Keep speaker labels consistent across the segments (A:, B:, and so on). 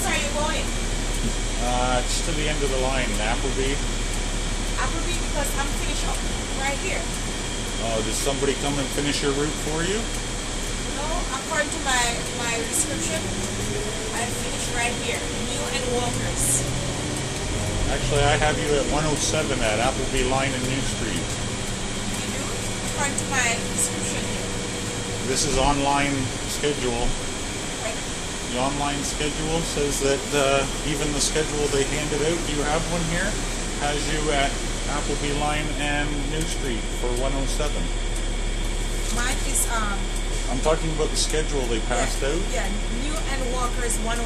A: Whereabouts are you going?
B: It's to the end of the line, Appleby.
A: Appleby, because I'm finished up right here.
B: Oh, did somebody come and finish your route for you?
A: No, according to my description, I finished right here. New and Walkers.
B: Actually, I have you at 107 at Appleby Line and New Street.
A: You do? According to my description here.
B: This is online schedule.
A: Right.
B: The online schedule says that even the schedule they handed out, do you have one here? Has you at Appleby Line and New Street for 107.
A: Mine is
B: I'm talking about the schedule they passed out.
A: Yeah, New and Walkers 103.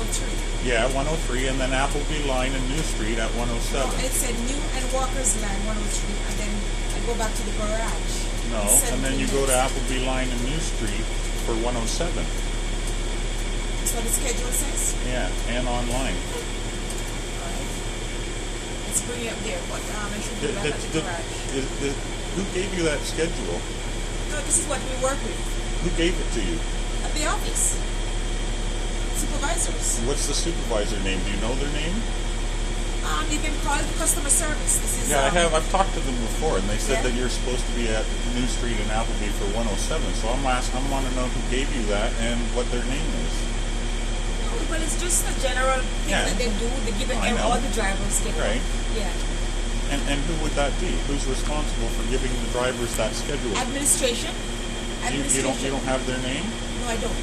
B: Yeah, 103, and then Appleby Line and New Street at 107.
A: No, it said New and Walkers line 103, and then I go back to the garage.
B: No, and then you go to Appleby Line and New Street for 107.
A: That's what the schedule says.
B: Yeah, and online.
A: Alright. Let's bring it up there, but I should be back at the garage.
B: Who gave you that schedule?
A: No, this is what we work with
B: Who gave it to you?
A: at the office. Supervisors.
B: What's the supervisor name? Do you know their name?
A: You can call it customer service. This is
B: Yeah, I've talked to them before, and they said
A: Yeah.
B: that you're supposed to be at New Street and Appleby for 107. So I want to know who gave you that and what their name is.
A: No, but it's just a general thing
B: Yeah.
A: that they do. They give it
B: I know.
A: all the drivers get
B: Right.
A: Yeah.
B: And who would that be? Who's responsible for giving the drivers that schedule?
A: Administration.
B: You don't have their name?
A: No, I don't.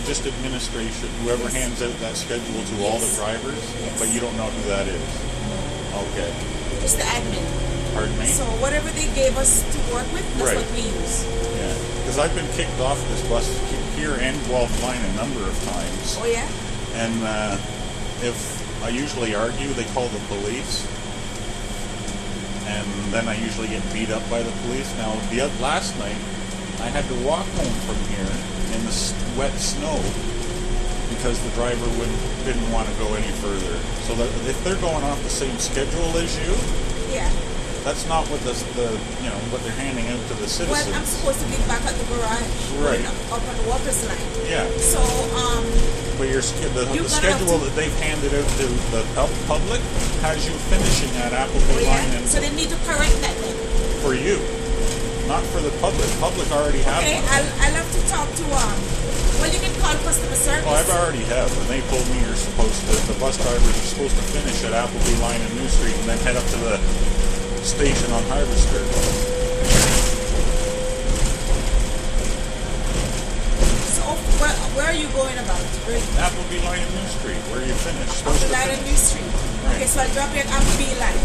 B: Just administration. Whoever
A: Yes.
B: hands out that schedule to all the
A: Yes.
B: drivers,
A: Yes.
B: but you don't know who that is. Okay.
A: Just the admin.
B: Pardon me?
A: So whatever they gave us to work with, that's
B: Right.
A: what we use.
B: Yeah. Because I've been kicked off this bus here and Guelph Line a number of times.
A: Oh yeah?
B: And if I usually argue, they call the police. And then I usually get beat up by the police. Now, last night, I had to walk home from here in the wet snow because the driver didn't want to go any further. So that if they're going off the same schedule as you,
A: Yeah.
B: that's not what what they're handing out to the
A: Well,
B: citizens.
A: I'm supposed to be back at the garage.
B: Right.
A: Up on the Walkers line.
B: Yeah.
A: So,
B: But the
A: You're gonna
B: schedule
A: have to-
B: that they've handed out to the public has you finishing at Appleby
A: oh,
B: Line
A: yeah.
B: and
A: So they need to correct that then.
B: for you, not for the public. Public already have
A: Okay,
B: one.
A: I'll have to talk to well, you can call customer service.
B: Oh, I've already have, and they told me the bus drivers are supposed to finish at Appleby Line and New Street and then head up to the station on Harvester.
A: So where are you going about?
B: Appleby Line and New Street, where you finish. Supposed
A: Appleby
B: to
A: line and
B: finish.
A: New Street.
B: Right.
A: Okay, so I'll drop you at Appleby line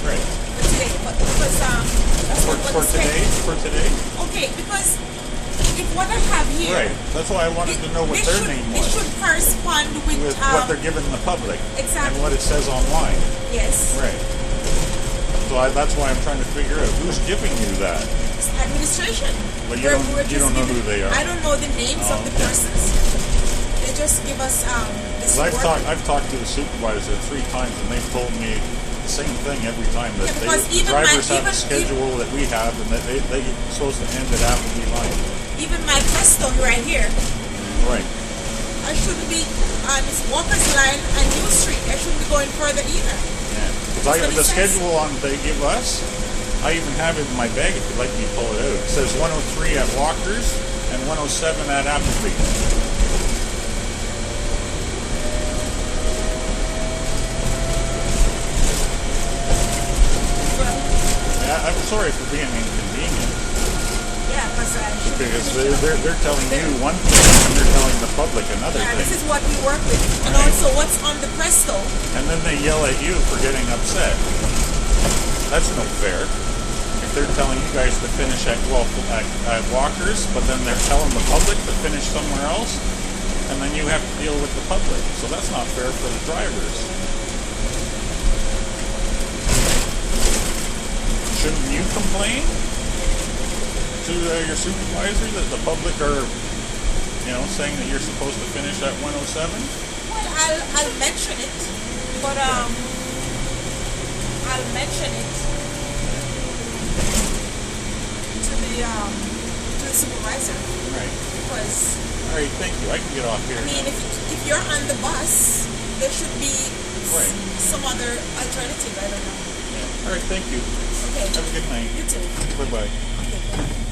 B: Right.
A: for today. But because that's
B: For
A: what the
B: today? For today?
A: Okay, because if what I have here,
B: Right. That's why I wanted to know what their name
A: It
B: was.
A: should correspond with,
B: With what they're giving the public.
A: Exactly.
B: And what it says online.
A: yes,
B: Right. So that's why I'm trying to figure out who's giving you that.
A: it's administration.
B: But you
A: We're
B: don't
A: just
B: know
A: giving-
B: who they are.
A: I don't know the names of the
B: okay.
A: persons. They just give us this
B: 'Cause
A: work.
B: I've talked to the supervisor 3 times, and they've told me the same thing every time that
A: Yeah, because
B: the
A: even
B: drivers have a
A: even
B: schedule that we have, and that they're supposed to end at Appleby Line.
A: Even my Preston right here,
B: Right.
A: I shouldn't be on this Walker's line and New Street. I shouldn't be going further either.
B: Yeah.
A: That's
B: Because
A: what
B: the
A: it says.
B: schedule they give us, I even have it in my bag if you'd like me to pull it out. It says 103 at Walker's and 107 at Appleby.
A: Well,
B: Yeah, I'm sorry for being inconvenient.
A: yeah,
B: Because they're telling you one thing and they're telling the public another
A: yeah, this
B: thing.
A: is what we work with. And
B: Right.
A: also what's on the Presto.
B: And then they yell at you for getting upset. That's no fair. If they're telling you guys to finish at Walker's, but then they're telling the public to finish somewhere else, and then you have to deal with the public. So that's not fair for the drivers. Shouldn't you complain to your supervisor that the public are, saying that you're supposed to finish at 107?
A: Well, I'll mention it, but I'll mention it to the supervisor
B: Right.
A: because
B: All right, thank you. I can get off here
A: I mean
B: now.
A: if you're on the bus there should be
B: Right.
A: some other alternative. I don't know.
B: Yeah. All right. Thank you.
A: Okay.
B: Have a good night.
A: You too.
B: Bye bye.
A: Okay.